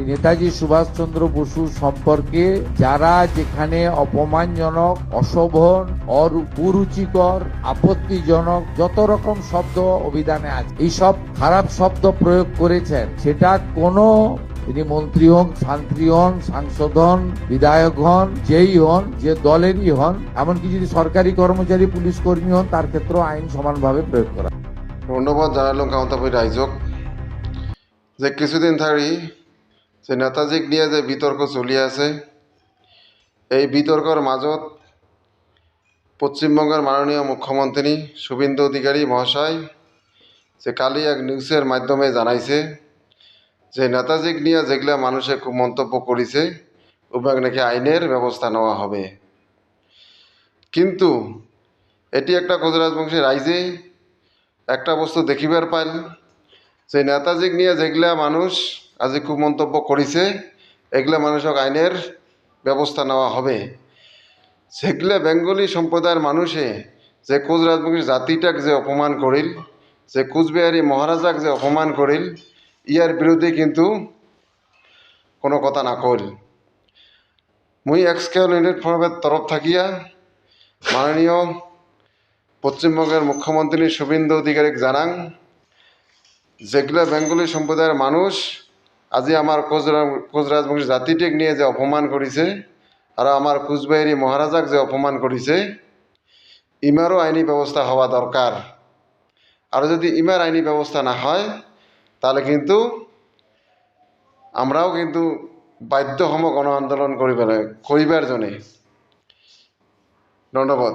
নেতাজি সুভাষচন্দ্র বসু সম্পর্কে যারা যেখানে অপমানজনক, অশোভন, কুরুচিকর, আপত্তিজনক যত রকম শব্দ অভিধানে আছে, এইসব খারাপ শব্দ প্রয়োগ করেছেন, সেটা কোনো তিনি মন্ত্রী হন, শান্ত্রী হন, সাংসদ হন, বিধায়ক হন, যেই হন, যে দলেরই হন, এমনকি যদি সরকারি কর্মচারী, পুলিশ কর্মী হন, তার ক্ষেত্রেও আইন সমানভাবে প্রয়োগ করা। ধন্যবাদ জানালাম কামতাপুর রাইজক যে কিছুদিন ধরে যে নেতাজিক নিয়ে যে বিতর্ক চলি আছে, এই বিতর্কর মাজত পশ্চিমবঙ্গের মাননীয় মুখ্যমন্ত্রী শুভেন্দু অধিকারী মহাশয় যে কালি এক নিউজের মাধ্যমে জানাইছে যে নেতাজিক নিয়ে যেগুলা মানুষে খুব মন্তব্য করেছে ওভাগ নাকি আইনের ব্যবস্থা নেওয়া হবে। কিন্তু এটি একটা কোচরাজবংশী রাইজে একটা বস্তু দেখিবার পাইল যে নেতাজিক নিয়ে যেগুলা মানুষ আজি খুব মন্তব্য করেছে এগুলা মানুষক আইনের ব্যবস্থা নেওয়া হবে। সেগুলা বেঙ্গলি সম্প্রদায়ের মানুষে যে কোচ রাজবংশী জাতিটাক যে অপমান করিল, যে কুচবিহারী মহারাজাক যে অপমান করিল, ইয়ার বিরুদ্ধে কিন্তু কোনো কথা না কইল। মুই এক্সকেল ইউনিট ফোরামের তরফ থাকিয়া মাননীয় পশ্চিমবঙ্গের মুখ্যমন্ত্রী শুভেন্দু অধিকারীক জানাং যেগুলা বেঙ্গলি সম্প্রদায়ের মানুষ আজি আমার কোচ রাজবংশী জাতিটিক নিয়ে যে অপমান করেছে আর আমার কুচবিহারী মহারাজাক যে অপমান করেছে, ইমারও আইনি ব্যবস্থা হওয়া দরকার। আর যদি ইমার আইনি ব্যবস্থা না হয় তাহলে কিন্তু আমরাও কিন্তু বাধ্য হম গণ আন্দোলন করিবার জন্যে। ধন্যবাদ।